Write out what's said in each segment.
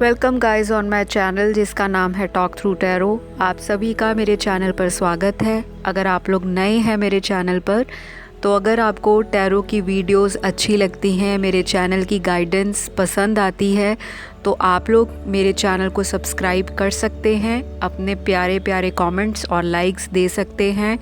Welcome guys on my channel जिसका नाम है टॉक थ्रू टैरो। आप सभी का मेरे चैनल पर स्वागत है। अगर आप लोग नए हैं मेरे चैनल पर तो अगर आपको टैरो की वीडियोस अच्छी लगती हैं, मेरे चैनल की गाइडेंस पसंद आती है तो आप लोग मेरे चैनल को सब्सक्राइब कर सकते हैं, अपने प्यारे प्यारे कमेंट्स और लाइक्स दे सकते हैं।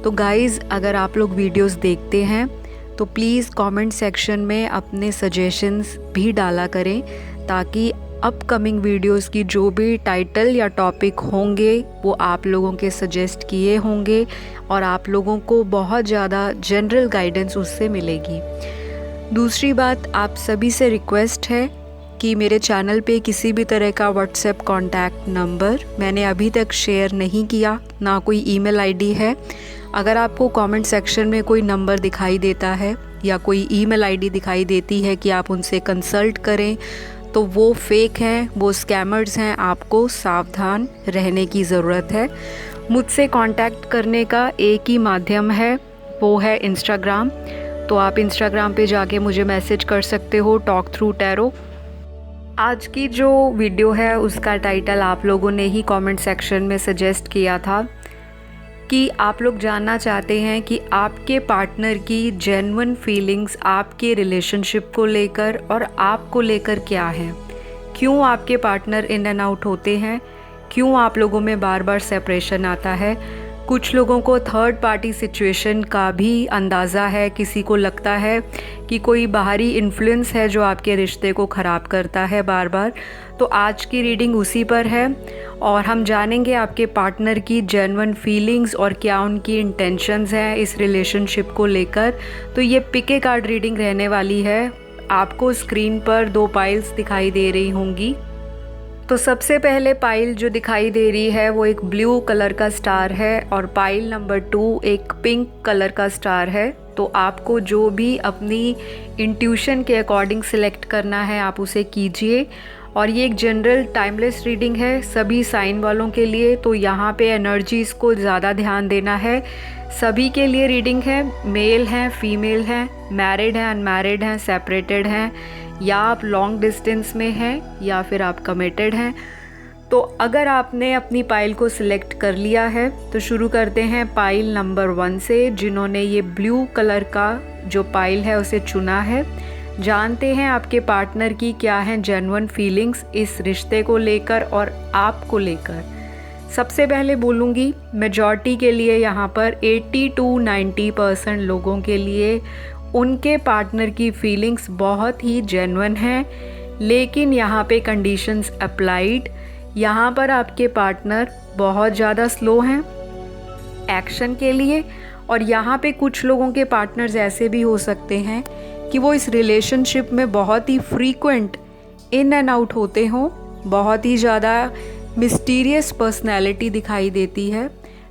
तो गाइस अगर आप लोग वीडियोस देखते हैं तो प्लीज़ कमेंट सेक्शन में अपने सजेशंस भी डाला करें ताकि अपकमिंग वीडियोस की जो भी टाइटल या टॉपिक होंगे वो आप लोगों के सजेस्ट किए होंगे और आप लोगों को बहुत ज़्यादा जनरल गाइडेंस उससे मिलेगी। दूसरी बात, आप सभी से रिक्वेस्ट है कि मेरे चैनल पे किसी भी तरह का व्हाट्सएप कॉन्टैक्ट नंबर मैंने अभी तक शेयर नहीं किया, ना कोई ईमेल आईडी है। अगर आपको कमेंट सेक्शन में कोई नंबर दिखाई देता है या कोई ईमेल आईडी दिखाई देती है कि आप उनसे कंसल्ट करें तो वो फेक हैं, वो स्कैमर्स हैं। आपको सावधान रहने की ज़रूरत है। मुझसे कांटेक्ट करने का एक ही माध्यम है, वो है इंस्टाग्राम। तो आप इंस्टाग्राम पे जाके मुझे मैसेज कर सकते हो, टॉक थ्रू टैरो। आज की जो वीडियो है उसका टाइटल आप लोगों ने ही कमेंट सेक्शन में सजेस्ट किया था कि आप लोग जानना चाहते हैं कि आपके पार्टनर की जेन्युइन फीलिंग्स आपके रिलेशनशिप को लेकर और आपको लेकर क्या है। क्यों आपके पार्टनर इन एंड आउट होते हैं, क्यों आप लोगों में बार बार सेपरेशन आता है। कुछ लोगों को थर्ड पार्टी सिचुएशन का भी अंदाज़ा है, किसी को लगता है कि कोई बाहरी इन्फ्लुएंस है जो आपके रिश्ते को ख़राब करता है बार बार। तो आज की रीडिंग उसी पर है और हम जानेंगे आपके पार्टनर की जेन्युइन फीलिंग्स और क्या उनकी इंटेंशंस हैं इस रिलेशनशिप को लेकर। तो ये पिक ए कार्ड रीडिंग रहने वाली है। आपको स्क्रीन पर 2 पाइल्स दिखाई दे रही होंगी। तो सबसे पहले पाइल जो दिखाई दे रही है वो एक ब्लू कलर का स्टार है और पाइल नंबर 2 एक पिंक कलर का स्टार है। तो आपको जो भी अपनी इंट्यूशन के अकॉर्डिंग सिलेक्ट करना है आप उसे कीजिए। और ये एक जनरल टाइमलेस रीडिंग है सभी साइन वालों के लिए, तो यहाँ पे एनर्जीज़ को ज़्यादा ध्यान देना है। सभी के लिए रीडिंग है, मेल हैं, फीमेल हैं, मैरिड हैं, अनमैरिड हैं, सेपरेटेड हैं, या आप लॉन्ग डिस्टेंस में हैं या फिर आप कमिटेड हैं। तो अगर आपने अपनी पाइल को सिलेक्ट कर लिया है तो शुरू करते हैं पाइल नंबर 1 से। जिन्होंने ये ब्लू कलर का जो पाइल है उसे चुना है, जानते हैं आपके पार्टनर की क्या है जेन्युइन फीलिंग्स इस रिश्ते को लेकर और आपको लेकर। सबसे पहले बोलूँगी मेजॉरिटी के लिए यहाँ पर 80 to 90% लोगों के लिए उनके पार्टनर की फीलिंग्स बहुत ही जेन्युइन हैं, लेकिन यहाँ पे कंडीशंस अप्लाइड। यहाँ पर आपके पार्टनर बहुत ज़्यादा स्लो हैं एक्शन के लिए। और यहाँ पे कुछ लोगों के पार्टनर्स ऐसे भी हो सकते हैं कि वो इस रिलेशनशिप में बहुत ही फ्रीक्वेंट इन एंड आउट होते हों। बहुत ही ज़्यादा मिस्टीरियस पर्सनैलिटी दिखाई देती है।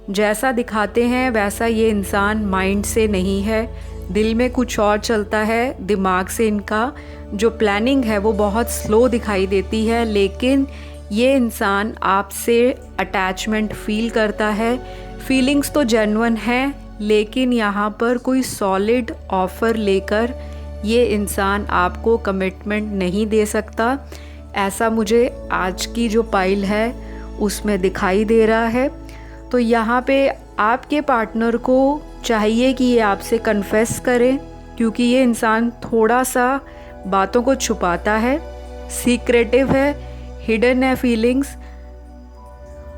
जैसा दिखाते हैं वैसा ये इंसान माइंड से नहीं है, दिल में कुछ और चलता है। दिमाग से इनका जो प्लानिंग है वो बहुत स्लो दिखाई देती है, लेकिन ये इंसान आपसे अटैचमेंट फील करता है। फीलिंग्स तो जेन्युइन है, लेकिन यहाँ पर कोई सॉलिड ऑफ़र लेकर ये इंसान आपको कमिटमेंट नहीं दे सकता। ऐसा मुझे आज की जो पाइल है उसमें दिखाई दे रहा है। तो यहाँ पे आपके पार्टनर को चाहिए कि ये आपसे कन्फेस करें, क्योंकि ये इंसान थोड़ा सा बातों को छुपाता है, सीक्रेटिव है, हिडन है फीलिंग्स।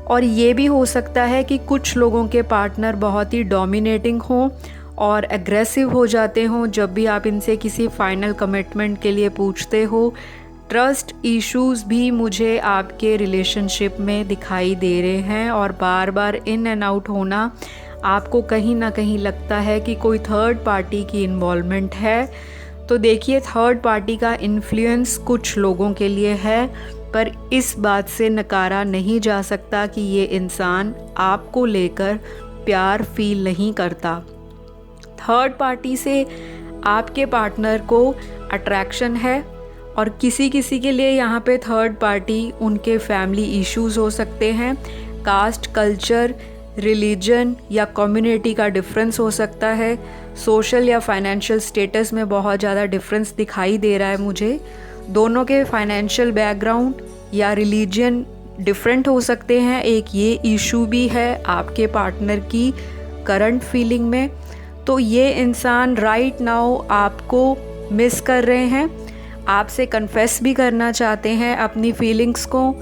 और ये भी हो सकता है कि कुछ लोगों के पार्टनर बहुत ही डोमिनेटिंग हों और एग्रेसिव हो जाते हों जब भी आप इनसे किसी फाइनल कमिटमेंट के लिए पूछते हो। ट्रस्ट इश्यूज़ भी मुझे आपके रिलेशनशिप में दिखाई दे रहे हैं और बार बार इन एंड आउट होना। आपको कहीं ना कहीं लगता है कि कोई थर्ड पार्टी की इन्वॉल्वमेंट है। तो देखिए, थर्ड पार्टी का इन्फ्लुएंस कुछ लोगों के लिए है, पर इस बात से नकारा नहीं जा सकता कि ये इंसान आपको लेकर प्यार फील नहीं करता। थर्ड पार्टी से आपके पार्टनर को अट्रैक्शन है और किसी किसी के लिए यहाँ पे थर्ड पार्टी उनके फैमिली इश्यूज़ हो सकते हैं, कास्ट, कल्चर, रिलीजन या कम्युनिटी का डिफरेंस हो सकता है, सोशल या फाइनेंशियल स्टेटस में बहुत ज़्यादा डिफरेंस दिखाई दे रहा है मुझे। दोनों के फाइनेंशियल बैकग्राउंड या रिलीजन डिफरेंट हो सकते हैं। एक ये इशू भी है आपके पार्टनर की करंट फीलिंग में। तो ये इंसान राइट नाउ आपको मिस कर रहे हैं, आपसे कन्फेस भी करना चाहते हैं अपनी फीलिंग्स को,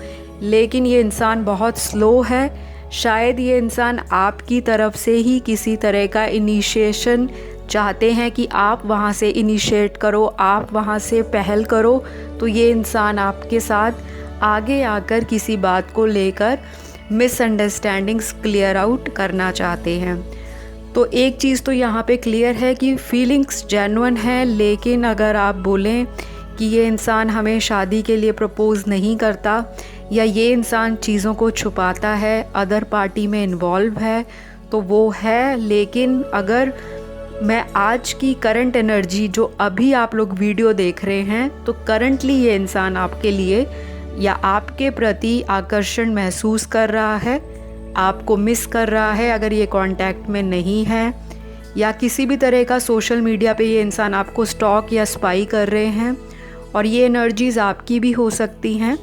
लेकिन ये इंसान बहुत स्लो है। शायद ये इंसान आपकी तरफ से ही किसी तरह का इनिशिएशन चाहते हैं कि आप वहाँ से इनिशिएट करो, आप वहाँ से पहल करो। तो ये इंसान आपके साथ आगे आकर किसी बात को लेकर मिसअंडरस्टैंडिंग्स क्लियर आउट करना चाहते हैं। तो एक चीज़ तो यहाँ पे क्लियर है कि फीलिंग्स जेन्युइन है, लेकिन अगर आप बोलें कि ये इंसान हमें शादी के लिए प्रपोज़ नहीं करता या ये इंसान चीज़ों को छुपाता है, अदर पार्टी में इन्वॉल्व है, तो वो है। लेकिन अगर मैं आज की करंट एनर्जी जो अभी आप लोग वीडियो देख रहे हैं, तो करंटली ये इंसान आपके लिए या आपके प्रति आकर्षण महसूस कर रहा है, आपको मिस कर रहा है अगर ये कांटेक्ट में नहीं है, या किसी भी तरह का सोशल मीडिया पे ये इंसान आपको स्टॉक या स्पाई कर रहे हैं, और ये एनर्जीज़ आपकी भी हो सकती हैं।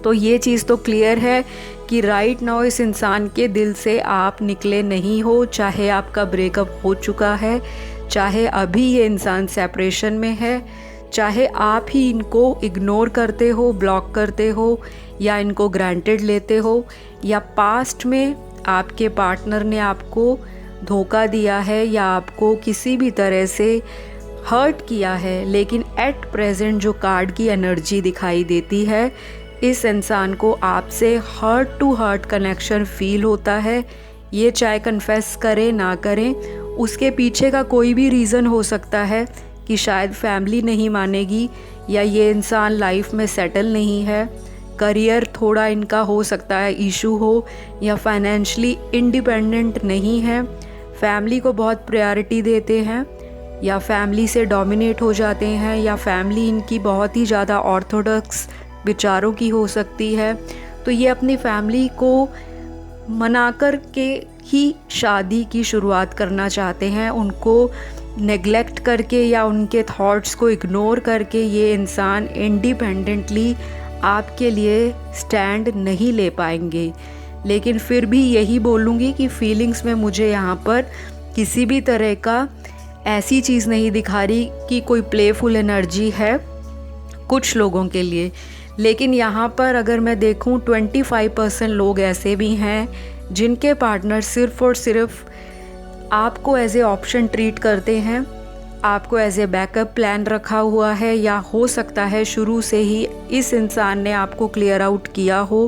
तो ये चीज़ तो क्लियर है कि राइट नाउ इस इंसान के दिल से आप निकले नहीं हो, चाहे आपका ब्रेकअप हो चुका है, चाहे अभी ये इंसान सेपरेशन में है, चाहे आप ही इनको इग्नोर करते हो, ब्लॉक करते हो, या इनको ग्रांटेड लेते हो, या पास्ट में आपके पार्टनर ने आपको धोखा दिया है या आपको किसी भी तरह से हर्ट किया है। लेकिन एट प्रेजेंट जो कार्ड की एनर्जी दिखाई देती है, इस इंसान को आपसे heart to heart connection feel होता है। ये चाहे कन्फेस करे ना करें, उसके पीछे का कोई भी रीज़न हो सकता है कि शायद फैमिली नहीं मानेगी, या ये इंसान लाइफ में सेटल नहीं है, करियर थोड़ा इनका हो सकता है इशू हो, या फाइनेंशियली इंडिपेंडेंट नहीं है, फैमिली को बहुत प्रायोरिटी देते हैं, या फैमिली से डोमिनेट हो जाते हैं, या फैमिली इनकी बहुत ही ज़्यादा ऑर्थोडॉक्स विचारों की हो सकती है। तो ये अपनी फैमिली को मना कर के ही शादी की शुरुआत करना चाहते हैं। उनको नेग्लेक्ट करके या उनके थॉट्स को इग्नोर करके ये इंसान इंडिपेंडेंटली आपके लिए स्टैंड नहीं ले पाएंगे। लेकिन फिर भी यही बोलूँगी कि फीलिंग्स में मुझे यहाँ पर किसी भी तरह का ऐसी चीज़ नहीं दिखा रही कि कोई प्लेफुल एनर्जी है कुछ लोगों के लिए। लेकिन यहाँ पर अगर मैं देखूँ 25% लोग ऐसे भी हैं जिनके पार्टनर सिर्फ़ और सिर्फ आपको एज ए ऑप्शन ट्रीट करते हैं, आपको एज ए बैकअप प्लान रखा हुआ है, या हो सकता है शुरू से ही इस इंसान ने आपको क्लियर आउट किया हो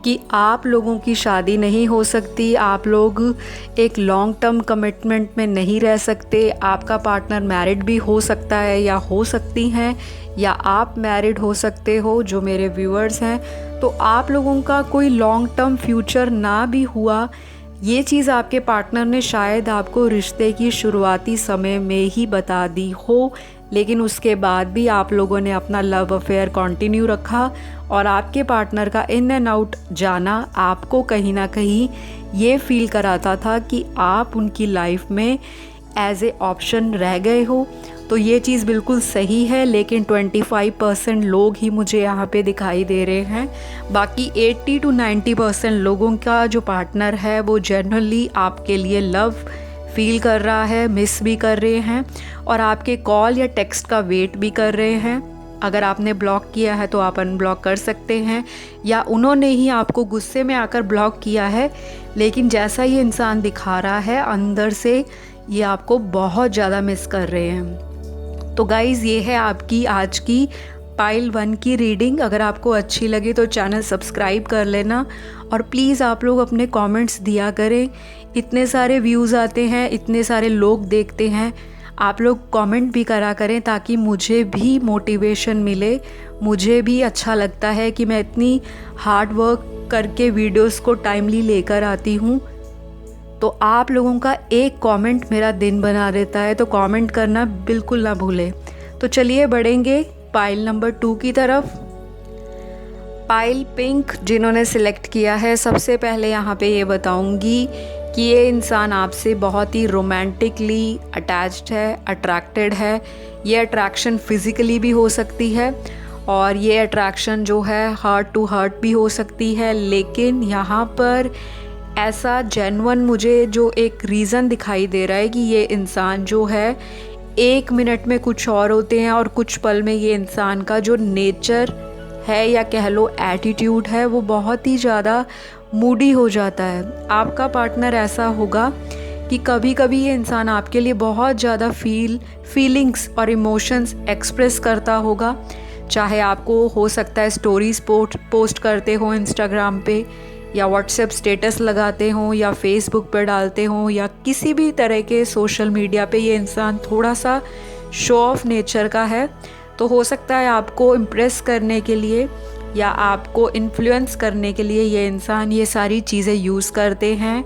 कि आप लोगों की शादी नहीं हो सकती, आप लोग एक लॉन्ग टर्म कमिटमेंट में नहीं रह सकते। आपका पार्टनर मैरिड भी हो सकता है या हो सकती हैं, या आप मैरिड हो सकते हो जो मेरे व्यूअर्स हैं। तो आप लोगों का कोई लॉन्ग टर्म फ्यूचर ना भी हुआ, ये चीज़ आपके पार्टनर ने शायद आपको रिश्ते की शुरुआती समय में ही बता दी हो, लेकिन उसके बाद भी आप लोगों ने अपना लव अफेयर कंटिन्यू रखा, और आपके पार्टनर का इन एंड आउट जाना आपको कहीं ना कहीं ये फील कराता था कि आप उनकी लाइफ में एज ए ऑप्शन रह गए हो। तो ये चीज़ बिल्कुल सही है, लेकिन 25% लोग ही मुझे यहाँ पे दिखाई दे रहे हैं। बाकी 80 to 90% लोगों का जो पार्टनर है वो जनरली आपके लिए लव फील कर रहा है, मिस भी कर रहे हैं, और आपके कॉल या टेक्स्ट का वेट भी कर रहे हैं। अगर आपने ब्लॉक किया है तो आप अनब्लॉक कर सकते हैं, या उन्होंने ही आपको गुस्से में आकर ब्लॉक किया है, लेकिन जैसा ये इंसान दिखा रहा है अंदर से ये आपको बहुत ज़्यादा मिस कर रहे हैं। तो गाइज़, ये है आपकी आज की पाइल 1 की रीडिंग। अगर आपको अच्छी लगे तो चैनल सब्सक्राइब कर लेना, और प्लीज़ आप लोग अपने कमेंट्स दिया करें। इतने सारे व्यूज़ आते हैं, इतने सारे लोग देखते हैं, आप लोग कमेंट भी करा करें ताकि मुझे भी मोटिवेशन मिले। मुझे भी अच्छा लगता है कि मैं इतनी हार्ड वर्क करके वीडियोस को टाइमली लेकर आती हूँ। तो आप लोगों का एक कमेंट मेरा दिन बना देता है, तो कमेंट करना बिल्कुल ना भूलें। तो चलिए बढ़ेंगे पाइल नंबर 2 की तरफ। पाइल पिंक जिन्होंने सिलेक्ट किया है, सबसे पहले यहाँ पे ये बताऊँगी कि ये इंसान आपसे बहुत ही रोमांटिकली अटैच्ड है, अट्रैक्टेड है। ये अट्रैक्शन फिज़िकली भी हो सकती है, और ये अट्रैक्शन जो है हार्ट टू हार्ट भी हो सकती है। लेकिन यहाँ पर ऐसा जेन्युइन मुझे जो एक रीज़न दिखाई दे रहा है कि ये इंसान जो है 1 मिनट में कुछ और होते हैं और कुछ पल में ये इंसान का जो नेचर है या कह लो एटीट्यूड है वो बहुत ही ज़्यादा मूडी हो जाता है। आपका पार्टनर ऐसा होगा कि कभी कभी ये इंसान आपके लिए बहुत ज़्यादा फीलिंग्स और इमोशंस एक्सप्रेस करता होगा। चाहे आपको हो सकता है स्टोरीज पोस्ट करते हो इंस्टाग्राम पे, या व्हाट्सएप स्टेटस लगाते हों, या फेसबुक पर डालते हों, या किसी भी तरह के सोशल मीडिया पे ये इंसान थोड़ा सा शो ऑफ नेचर का है। तो हो सकता है आपको इम्प्रेस करने के लिए या आपको इन्फ्लुएंस करने के लिए ये इंसान ये सारी चीज़ें यूज़ करते हैं।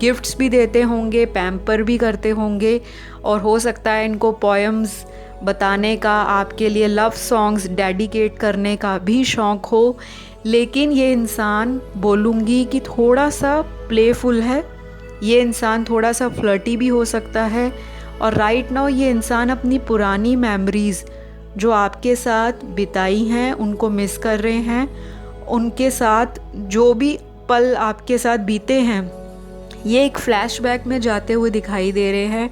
गिफ्ट्स भी देते होंगे, पैम्पर भी करते होंगे, और हो सकता है इनको पोएम्स बताने का, आपके लिए लव सॉन्ग्स डेडिकेट करने का भी शौक़ हो। लेकिन ये इंसान बोलूँगी कि थोड़ा सा प्लेफुल है, ये इंसान थोड़ा सा फ्लर्टी भी हो सकता है। और राइट नाउ ये इंसान अपनी पुरानी मेमोरीज़ जो आपके साथ बिताई हैं उनको मिस कर रहे हैं। उनके साथ जो भी पल आपके साथ बीते हैं ये एक फ्लैशबैक में जाते हुए दिखाई दे रहे हैं।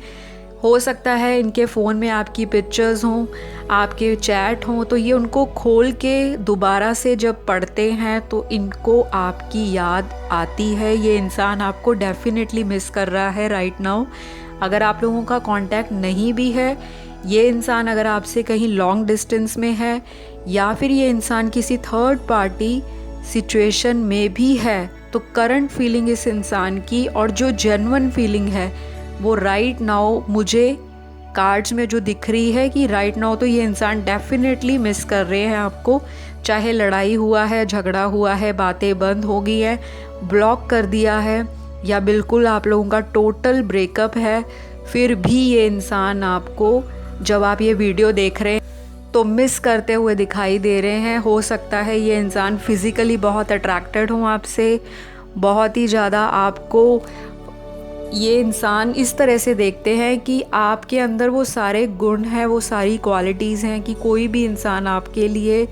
हो सकता है इनके फ़ोन में आपकी पिक्चर्स हों, आपके चैट हों, तो ये उनको खोल के दोबारा से जब पढ़ते हैं तो इनको आपकी याद आती है। ये इंसान आपको डेफिनेटली मिस कर रहा है राइट नाउ। अगर आप लोगों का कांटेक्ट नहीं भी है, ये इंसान अगर आपसे कहीं लॉन्ग डिस्टेंस में है, या फिर ये इंसान किसी थर्ड पार्टी सिचुएशन में भी है, तो करंट फीलिंग इस इंसान की और जो जेन्युइन फीलिंग है वो राइट नाउ मुझे कार्ड्स में जो दिख रही है कि राइट नाउ तो ये इंसान डेफिनेटली मिस कर रहे हैं आपको। चाहे लड़ाई हुआ है, झगड़ा हुआ है, बातें बंद हो गई है, ब्लॉक कर दिया है, या बिल्कुल आप लोगों का टोटल ब्रेकअप है, फिर भी ये इंसान आपको जब आप ये वीडियो देख रहे हैं तो मिस करते हुए दिखाई दे रहे हैं। हो सकता है ये इंसान फिज़िकली बहुत अट्रैक्टेड हो आपसे, बहुत ही ज़्यादा आपको ये इंसान इस तरह से देखते हैं कि आपके अंदर वो सारे गुण हैं, वो सारी क्वालिटीज़ हैं कि कोई भी इंसान आपके लिए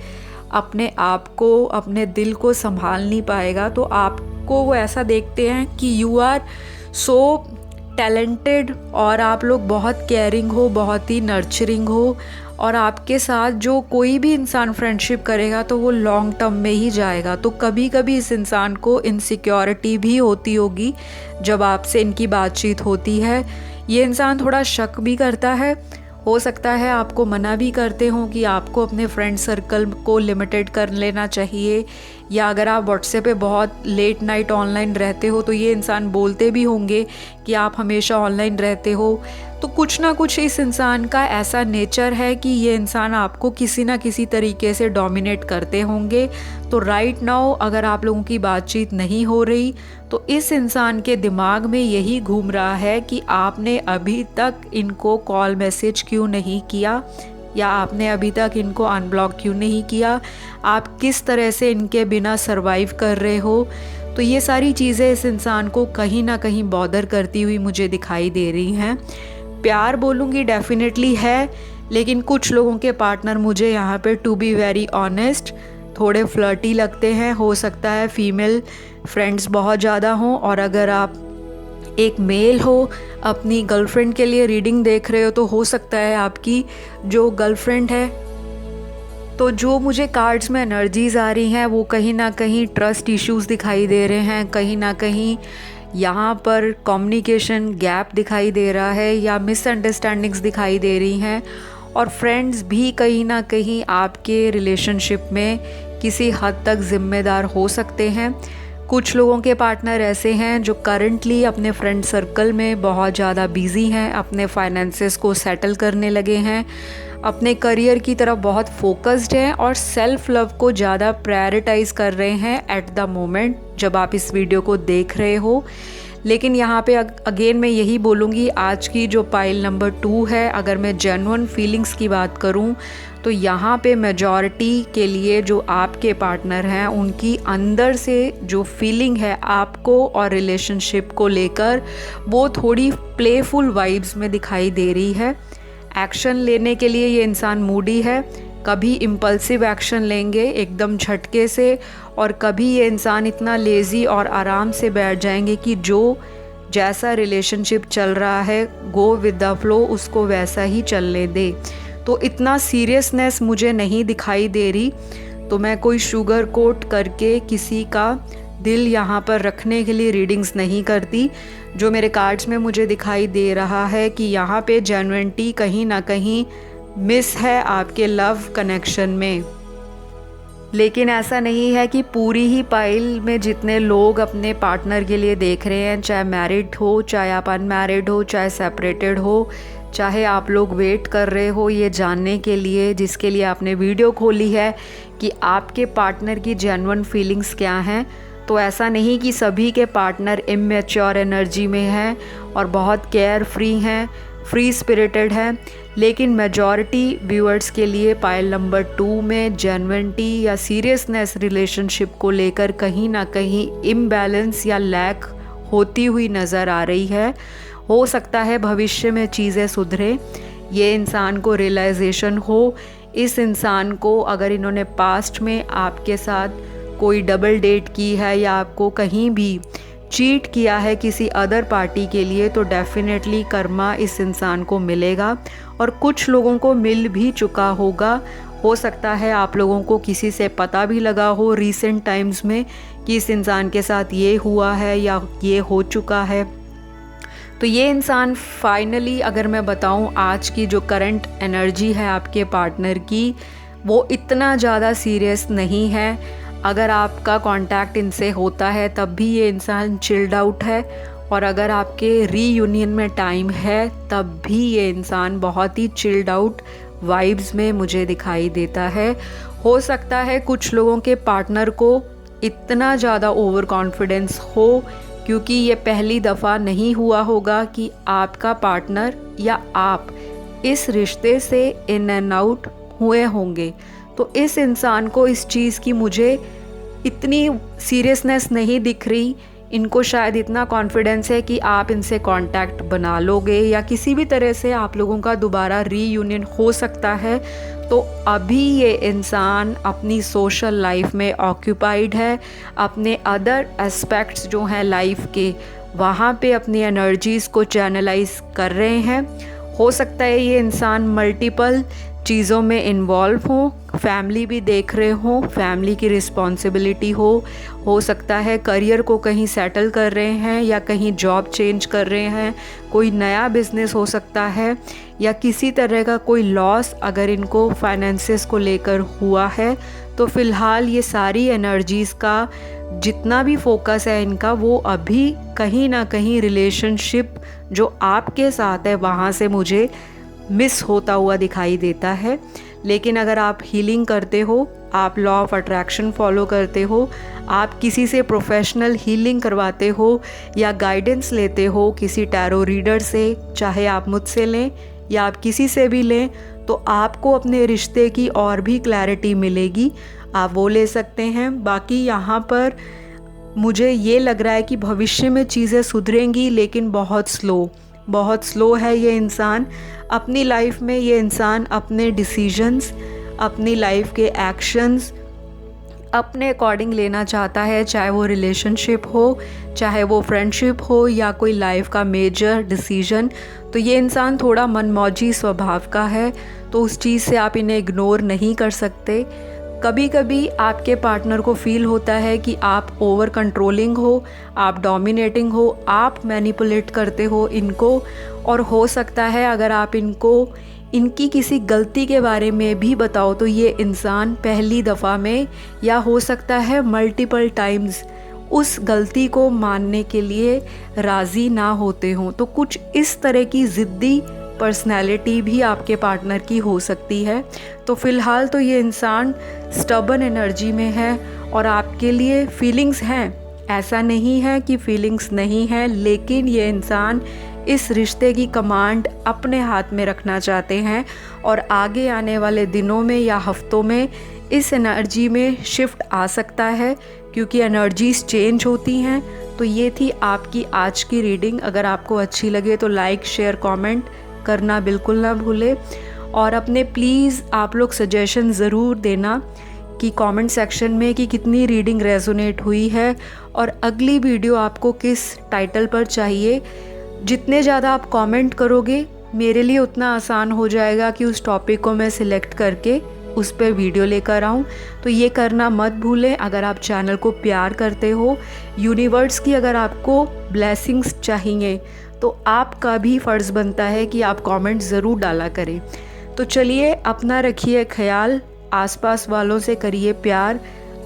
अपने आप को, अपने दिल को संभाल नहीं पाएगा। तो आपको वो ऐसा देखते हैं कि यू आर सो टैलेंटेड और आप लोग बहुत केयरिंग हो, बहुत ही नर्चरिंग हो, और आपके साथ जो कोई भी इंसान फ्रेंडशिप करेगा तो वो लॉन्ग टर्म में ही जाएगा। तो कभी कभी इस इंसान को इनसिक्योरिटी भी होती होगी जब आपसे इनकी बातचीत होती है। ये इंसान थोड़ा शक भी करता है, हो सकता है आपको मना भी करते हों कि आपको अपने फ्रेंड सर्कल को लिमिटेड कर लेना चाहिए, या अगर आप व्हाट्सएप पे बहुत लेट नाइट ऑनलाइन रहते हो तो ये इंसान बोलते भी होंगे कि आप हमेशा ऑनलाइन रहते हो। तो कुछ ना कुछ इस इंसान का ऐसा नेचर है कि ये इंसान आपको किसी ना किसी तरीके से डोमिनेट करते होंगे। तो राइट नाउ अगर आप लोगों की बातचीत नहीं हो रही तो इस इंसान के दिमाग में यही घूम रहा है कि आपने अभी तक इनको कॉल मैसेज क्यों नहीं किया, या आपने अभी तक इनको अनब्लॉक क्यों नहीं किया, आप किस तरह से इनके बिना सरवाइव कर रहे हो। तो ये सारी चीज़ें इस इंसान को कहीं ना कहीं बॉदर करती हुई मुझे दिखाई दे रही हैं। प्यार बोलूँगी डेफिनेटली है, लेकिन कुछ लोगों के पार्टनर मुझे यहाँ पे टू बी वेरी ऑनेस्ट थोड़े फ्लर्टी लगते हैं। हो सकता है फीमेल फ्रेंड्स बहुत ज़्यादा हों, और अगर आप एक मेल हो अपनी गर्लफ्रेंड के लिए रीडिंग देख रहे हो तो हो सकता है आपकी जो गर्लफ्रेंड है, तो जो मुझे कार्ड्स में एनर्जीज़ आ रही हैं वो कहीं ना कहीं ट्रस्ट इश्यूज़ दिखाई दे रहे हैं, कहीं ना कहीं यहाँ पर कम्युनिकेशन गैप दिखाई दे रहा है, या मिसअंडरस्टैंडिंग्स दिखाई दे रही हैं। और फ्रेंड्स भी कहीं ना कहीं आपके रिलेशनशिप में किसी हद तक ज़िम्मेदार हो सकते हैं। कुछ लोगों के पार्टनर ऐसे हैं जो करंटली अपने फ्रेंड सर्कल में बहुत ज़्यादा बिज़ी हैं, अपने फाइनेंसेस को सेटल करने लगे हैं, अपने करियर की तरफ बहुत फोकस्ड हैं और सेल्फ लव को ज़्यादा प्रायोरिटाइज़ कर रहे हैं एट द मोमेंट जब आप इस वीडियो को देख रहे हो। लेकिन यहाँ पे अगेन मैं यही बोलूँगी, आज की जो पाइल नंबर 2 है, अगर मैं जेन्युइन फीलिंग्स की बात करूँ तो यहाँ पे मेजॉरिटी के लिए जो आपके पार्टनर हैं उनकी अंदर से जो फीलिंग है आपको और रिलेशनशिप को लेकर वो थोड़ी प्लेफुल वाइब्स में दिखाई दे रही है। एक्शन लेने के लिए ये इंसान मूडी है, कभी इम्पल्सिव एक्शन लेंगे एकदम झटके से, और कभी ये इंसान इतना लेज़ी और आराम से बैठ जाएंगे कि जो जैसा रिलेशनशिप चल रहा है गो विद द फ्लो, उसको वैसा ही चलने दे। तो इतना सीरियसनेस मुझे नहीं दिखाई दे रही। तो मैं कोई शुगर कोट करके किसी का दिल यहाँ पर रखने के लिए रीडिंग्स नहीं करती। जो मेरे कार्ड्स में मुझे दिखाई दे रहा है कि यहाँ पे जेन्युइनिटी कहीं ना कहीं मिस है आपके लव कनेक्शन में। लेकिन ऐसा नहीं है कि पूरी ही पाइल में जितने लोग अपने पार्टनर के लिए देख रहे हैं, चाहे मैरिड हो, चाहे आप अनमैरिड हो, चाहे सेपरेटेड हो, चाहे आप लोग वेट कर रहे हो ये जानने के लिए, जिसके लिए आपने वीडियो खोली है कि आपके पार्टनर की जेन्युइन फीलिंग्स क्या हैं, तो ऐसा नहीं कि सभी के पार्टनर इमेच्योर एनर्जी में हैं और बहुत केयर फ्री हैं, फ्री स्पिरिटेड हैं। लेकिन मेजॉरिटी व्यूअर्स के लिए पाइल नंबर 2 में जेन्युइनिटी या सीरियसनेस रिलेशनशिप को लेकर कहीं ना कहीं इम्बैलेंस या लैक होती हुई नज़र आ रही है। हो सकता है भविष्य में चीज़ें सुधरे, ये इंसान को रियलाइजेशन हो। इस इंसान को अगर इन्होंने पास्ट में आपके साथ कोई डबल डेट की है या आपको कहीं भी चीट किया है किसी अदर पार्टी के लिए, तो डेफिनेटली कर्मा इस इंसान को मिलेगा और कुछ लोगों को मिल भी चुका होगा। हो सकता है आप लोगों को किसी से पता भी लगा हो रीसेंट टाइम्स में कि इस इंसान के साथ ये हुआ है या ये हो चुका है। तो ये इंसान फाइनली, अगर मैं बताऊं, आज की जो करंट एनर्जी है आपके पार्टनर की, वो इतना ज़्यादा सीरियस नहीं है। अगर आपका कांटेक्ट इनसे होता है तब भी ये इंसान चिल्ड आउट है, और अगर आपके रीयूनियन में टाइम है तब भी ये इंसान बहुत ही चिल्ड आउट वाइब्स में मुझे दिखाई देता है। हो सकता है कुछ लोगों के पार्टनर को इतना ज़्यादा ओवर कॉन्फिडेंस हो, क्योंकि ये पहली दफ़ा नहीं हुआ होगा कि आपका पार्टनर या आप इस रिश्ते से इन एंड आउट हुए होंगे। तो इस इंसान को इस चीज़ की मुझे इतनी सीरियसनेस नहीं दिख रही। इनको शायद इतना कॉन्फिडेंस है कि आप इनसे कांटेक्ट बना लोगे या किसी भी तरह से आप लोगों का दोबारा रीयूनियन हो सकता है। तो अभी ये इंसान अपनी सोशल लाइफ में ऑक्यूपाइड है, अपने अदर एस्पेक्ट्स जो हैं लाइफ के, वहाँ पे अपनी एनर्जीज़ को चैनलाइज कर रहे हैं। हो सकता है ये इंसान मल्टीपल चीज़ों में इन्वॉल्व हो, फैमिली भी देख रहे हो, फैमिली की रिस्पॉन्सिबिलिटी हो सकता है करियर को कहीं सेटल कर रहे हैं या कहीं जॉब चेंज कर रहे हैं, कोई नया बिजनेस हो सकता है, या किसी तरह का कोई लॉस अगर इनको फाइनेंसेस को लेकर हुआ है। तो फ़िलहाल ये सारी एनर्जीज़ का जितना भी फोकस है इनका, वो अभी कहीं ना कहीं रिलेशनशिप जो आपके साथ है वहाँ से मुझे मिस होता हुआ दिखाई देता है। लेकिन अगर आप हीलिंग करते हो, आप लॉ ऑफ अट्रैक्शन फॉलो करते हो, आप किसी से प्रोफेशनल हीलिंग करवाते हो या गाइडेंस लेते हो किसी टैरो रीडर से, चाहे आप मुझसे लें या आप किसी से भी लें, तो आपको अपने रिश्ते की और भी क्लैरिटी मिलेगी, आप वो ले सकते हैं। बाकी यहाँ पर मुझे ये लग रहा है कि भविष्य में चीज़ें सुधरेंगी, लेकिन बहुत स्लो है ये इंसान अपनी लाइफ में। ये इंसान अपने डिसीजंस, अपनी लाइफ के एक्शंस अपने अकॉर्डिंग लेना चाहता है, चाहे वो रिलेशनशिप हो, चाहे वो फ्रेंडशिप हो या कोई लाइफ का मेजर डिसीजन। तो ये इंसान थोड़ा मनमौजी स्वभाव का है, तो उस चीज़ से आप इन्हें इग्नोर नहीं कर सकते। कभी कभी आपके पार्टनर को फील होता है कि आप ओवर कंट्रोलिंग हो, आप डोमिनेटिंग हो, आप मैनिपुलेट करते हो इनको, और हो सकता है अगर आप इनको इनकी किसी गलती के बारे में भी बताओ तो ये इंसान पहली दफ़ा में या हो सकता है मल्टीपल टाइम्स उस गलती को मानने के लिए राज़ी ना होते हों। तो कुछ इस तरह की ज़िद्दी पर्सनैलिटी भी आपके पार्टनर की हो सकती है। तो फ़िलहाल तो ये इंसान स्टबन एनर्जी में है और आपके लिए फीलिंग्स हैं, ऐसा नहीं है कि फीलिंग्स नहीं है, लेकिन ये इंसान इस रिश्ते की कमांड अपने हाथ में रखना चाहते हैं और आगे आने वाले दिनों में या हफ्तों में इस एनर्जी में शिफ्ट आ सकता है, क्योंकि एनर्जीज चेंज होती हैं। तो ये थी आपकी आज की रीडिंग। अगर आपको अच्छी लगे तो लाइक, शेयर, कमेंट करना बिल्कुल ना भूले। और अपने प्लीज़ आप लोग सजेशन ज़रूर देना कि कमेंट सेक्शन में कि कितनी रीडिंग रेजोनेट हुई है और अगली वीडियो आपको किस टाइटल पर चाहिए। जितने ज़्यादा आप कमेंट करोगे मेरे लिए उतना आसान हो जाएगा कि उस टॉपिक को मैं सिलेक्ट करके उस पर वीडियो लेकर आऊँ। तो ये करना मत भूलें। अगर आप चैनल को प्यार करते हो, यूनिवर्स की अगर आपको ब्लेसिंग्स चाहिए तो आपका भी फ़र्ज़ बनता है कि आप कमेंट ज़रूर डाला करें। तो चलिए, अपना रखिए ख्याल, आसपास वालों से करिए प्यार।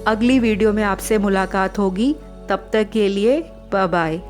अगली वीडियो में आपसे मुलाकात होगी, तब तक के लिए बाय बाय।